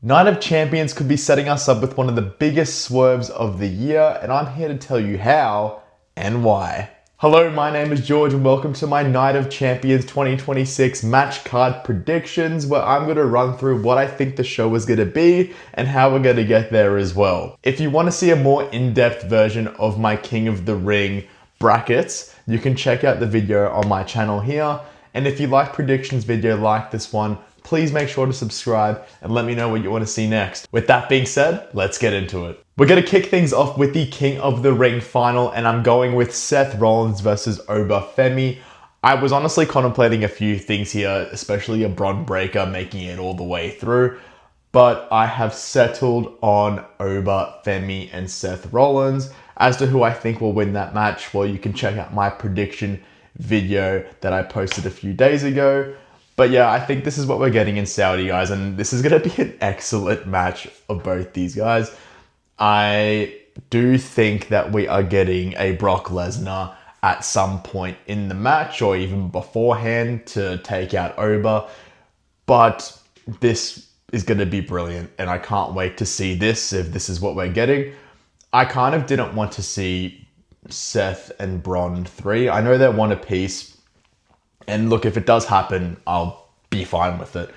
Night of Champions could be setting us up with one of the biggest swerves of the year, and I'm here to tell you how and why. Hello, my name is George and welcome to my Night of Champions 2026 match card predictions, where I'm going to run through what I think the show is going to be and how we're going to get there as well. If you want to see a more in-depth version of my King of the Ring brackets, you can check out the video on my channel here. And if you like predictions video like this one, please make sure to subscribe and let me know what you want to see next. With that being said, let's get into it. We're going to kick things off with the King of the Ring final, and I'm going with Seth Rollins versus Obafemi. I was honestly contemplating a few things here, especially a Bron Breakker making it all the way through, but I have settled on Obafemi and Seth Rollins. As to who I think will win that match, well, you can check out my prediction video that I posted a few days ago. But yeah, I think this is what we're getting in Saudi, guys, and this is going to be an excellent match of both these guys. I do think that we are getting a Brock Lesnar at some point in the match or even beforehand to take out Oba, but this is going to be brilliant, and I can't wait to see this if this is what we're getting. I kind of didn't want to see Seth and Bron 3. I know they're one apiece. And look, if it does happen, I'll be fine with it.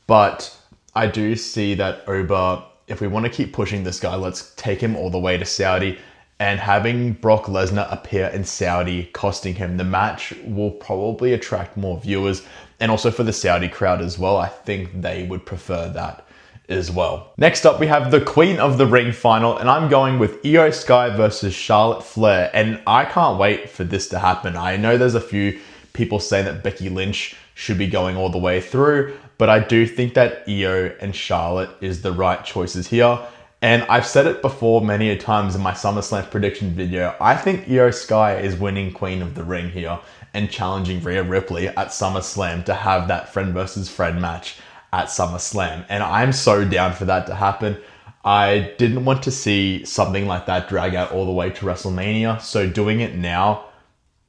But I do see that Oba, if we want to keep pushing this guy, let's take him all the way to Saudi. And having Brock Lesnar appear in Saudi, costing him the match, will probably attract more viewers. And also for the Saudi crowd as well, I think they would prefer that as well. Next up, we have the Queen of the Ring final, and I'm going with Io Sky versus Charlotte Flair. And I can't wait for this to happen. I know there's a few people say that Becky Lynch should be going all the way through, but I do think that Io and Charlotte is the right choices here. And I've said it before many a times in my SummerSlam prediction video. I think Io Sky is winning Queen of the Ring here and challenging Rhea Ripley at SummerSlam to have that friend versus friend match at SummerSlam. And I'm so down for that to happen. I didn't want to see something like that drag out all the way to WrestleMania, so doing it now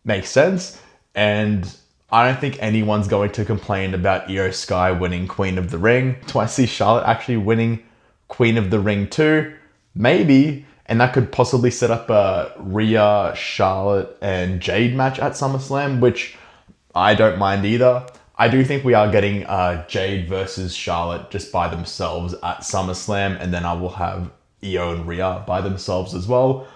makes sense. And I don't think anyone's going to complain about Io Sky winning Queen of the Ring. Do I see Charlotte actually winning Queen of the Ring too? Maybe. And that could possibly set up a Rhea, Charlotte, and Jade match at SummerSlam, which I don't mind either. I do think we are getting Jade versus Charlotte just by themselves at SummerSlam, and then I will have Io and Rhea by themselves as well.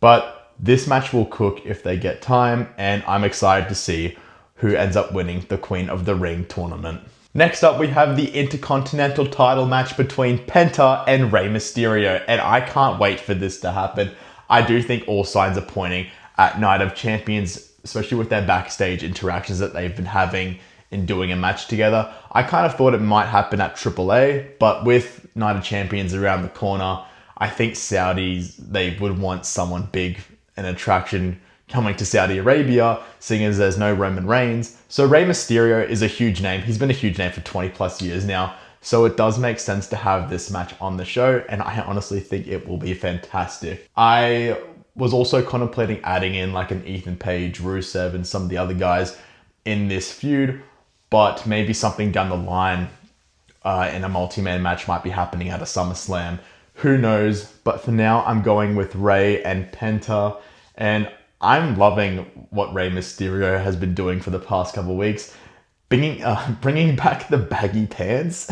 But this match will cook if they get time, and I'm excited to see who ends up winning the Queen of the Ring tournament. Next up, we have the Intercontinental title match between Penta and Rey Mysterio, and I can't wait for this to happen. I do think all signs are pointing at Night of Champions, especially with their backstage interactions that they've been having in doing a match together. I kind of thought it might happen at AAA, but with Night of Champions around the corner, I think Saudis, they would want someone big, an attraction coming to Saudi Arabia, seeing as there's no Roman Reigns. So Rey Mysterio is a huge name. He's been a huge name for 20 plus years now. So it does make sense to have this match on the show, and I honestly think it will be fantastic. I was also contemplating adding in like an Ethan Page, Rusev, and some of the other guys in this feud, but maybe something down the line in a multi-man match might be happening at a SummerSlam. Who knows? But for now, I'm going with Rey and Penta. And I'm loving what Rey Mysterio has been doing for the past couple of weeks. Bringing back the baggy pants.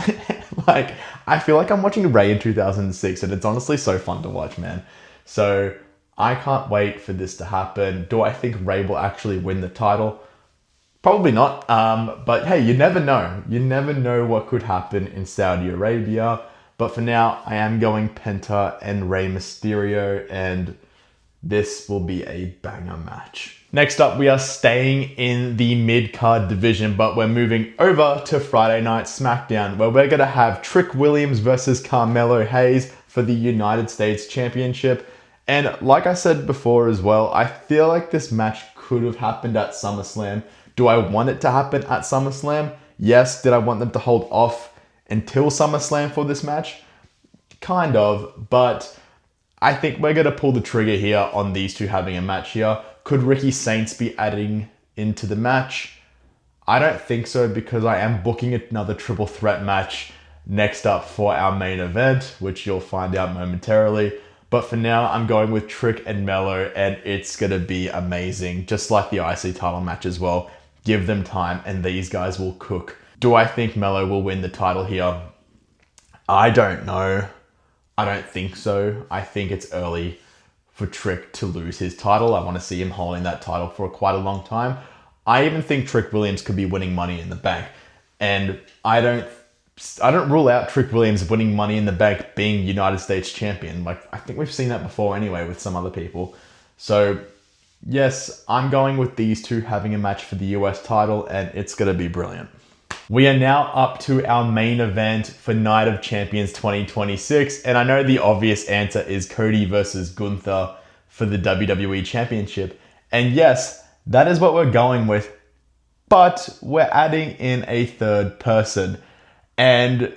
Like, I feel like I'm watching Rey in 2006, and it's honestly so fun to watch, man. So I can't wait for this to happen. Do I think Rey will actually win the title? Probably not. But hey, you never know. You never know what could happen in Saudi Arabia. But for now, I am going Penta and Rey Mysterio, and this will be a banger match. Next up, we are staying in the mid-card division, but we're moving over to Friday Night SmackDown, where we're going to have Trick Williams versus Carmelo Hayes for the United States Championship. And like I said before as well, I feel like this match could have happened at SummerSlam. Do I want it to happen at SummerSlam? Yes. Did I want them to hold off until SummerSlam for this match? Kind of, but I think we're going to pull the trigger here on these two having a match here. Could Ricky Saints be adding into the match? I don't think so, because I am booking another triple threat match next up for our main event, which you'll find out momentarily. But for now, I'm going with Trick and Mello, and it's going to be amazing. Just like the IC title match as well. Give them time, and these guys will cook. Do I think Mello will win the title here? I don't know. I don't think so. I think it's early for Trick to lose his title. I want to see him holding that title for quite a long time. I even think Trick Williams could be winning Money in the Bank. And I don't rule out Trick Williams winning Money in the Bank being United States champion. Like, I think we've seen that before anyway with some other people. So, yes, I'm going with these two having a match for the US title, and it's going to be brilliant. We are now up to our main event for Night of Champions 2026. And I know the obvious answer is Cody versus Gunther for the WWE Championship. And yes, that is what we're going with. But we're adding in a third person. And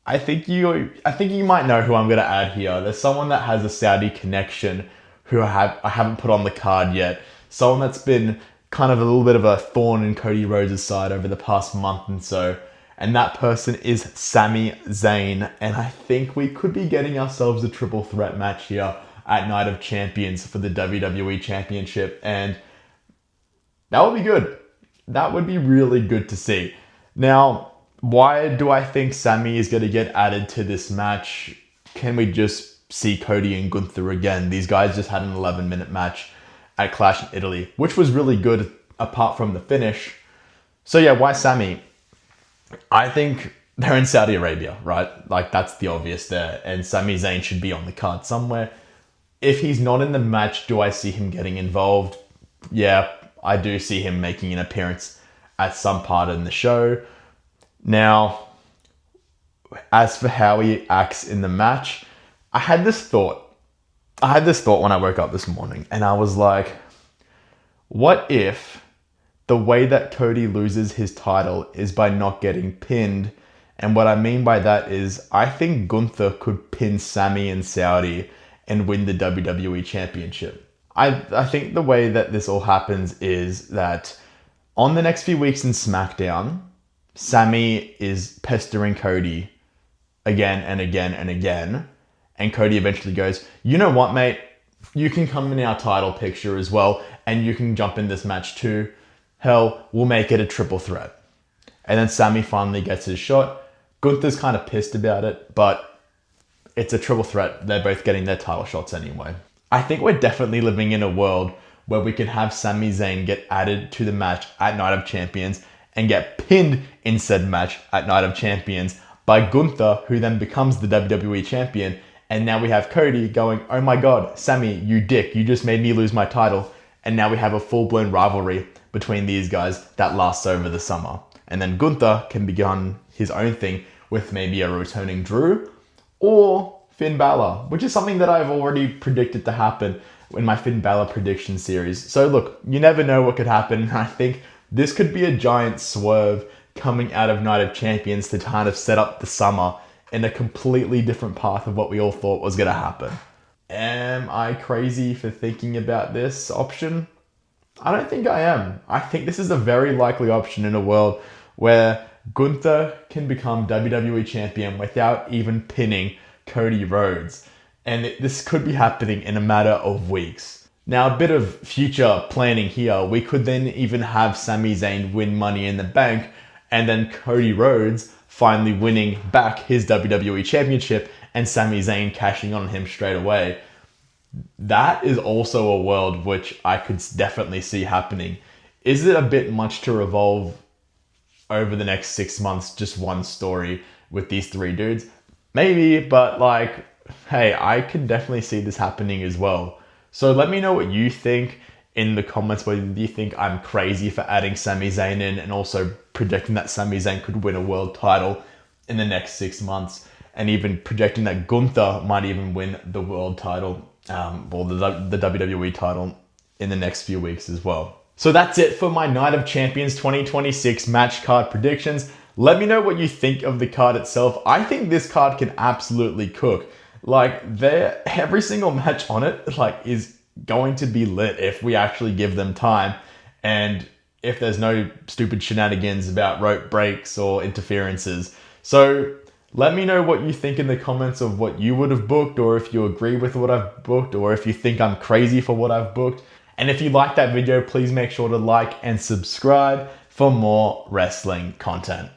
I think you might know who I'm going to add here. There's someone that has a Saudi connection who I haven't put on the card yet. Someone that's been kind of a little bit of a thorn in Cody Rhodes' side over the past month and so. And that person is Sami Zayn. And I think we could be getting ourselves a triple threat match here at Night of Champions for the WWE Championship. And that would be good. That would be really good to see. Now, why do I think Sami is going to get added to this match? Can we just see Cody and Gunther again? These guys just had an 11-minute match at Clash in Italy, which was really good apart from the finish. So yeah, why Sami? I think they're in Saudi Arabia, right? Like, that's the obvious there. And Sami Zayn should be on the card somewhere. If he's not in the match, do I see him getting involved? Yeah, I do see him making an appearance at some part in the show. Now, as for how he acts in the match, I had this thought when I woke up this morning, and I was like, what if the way that Cody loses his title is by not getting pinned? And what I mean by that is, I think Gunther could pin Sami in Saudi and win the WWE Championship. I think the way that this all happens is that on the next few weeks in SmackDown, Sami is pestering Cody again and again and again. And Cody eventually goes, you know what, mate? You can come in our title picture as well, and you can jump in this match too. Hell, we'll make it a triple threat. And then Sami finally gets his shot. Gunther's kind of pissed about it, but it's a triple threat. They're both getting their title shots anyway. I think we're definitely living in a world where we can have Sami Zayn get added to the match at Night of Champions and get pinned in said match at Night of Champions by Gunther, who then becomes the WWE Champion. And now we have Cody going, oh my God, Sami, you dick, you just made me lose my title. And now we have a full-blown rivalry between these guys that lasts over the summer. And then Gunther can begin his own thing with maybe a returning Drew or Finn Balor, which is something that I've already predicted to happen in my Finn Balor prediction series. So look, you never know what could happen. I think this could be a giant swerve coming out of Night of Champions to kind of set up the summer in a completely different path of what we all thought was going to happen. Am I crazy for thinking about this option? I don't think I am. I think this is a very likely option in a world where Gunther can become WWE Champion without even pinning Cody Rhodes. And this could be happening in a matter of weeks. Now, a bit of future planning here. We could then even have Sami Zayn win Money in the Bank, and then Cody Rhodes finally winning back his WWE Championship and Sami Zayn cashing on him straight away. That is also a world which I could definitely see happening. Is it a bit much to revolve over the next 6 months, just one story with these three dudes? Maybe, but like, hey, I could definitely see this happening as well. So let me know what you think in the comments, whether you think I'm crazy for adding Sami Zayn in and also predicting that Sami Zayn could win a world title in the next 6 months, and even projecting that Gunther might even win the world title, or the WWE title in the next few weeks as well. So that's it for my Night of Champions 2026 match card predictions. Let me know what you think of the card itself. I think this card can absolutely cook. Like, every single match on it, like, is going to be lit if we actually give them time, and if there's no stupid shenanigans about rope breaks or interferences. So Let me know what you think in the comments of what you would have booked, or if you agree with what I've booked, or if you think I'm crazy for what I've booked. And if you like that video, please make sure to like and subscribe for more wrestling content.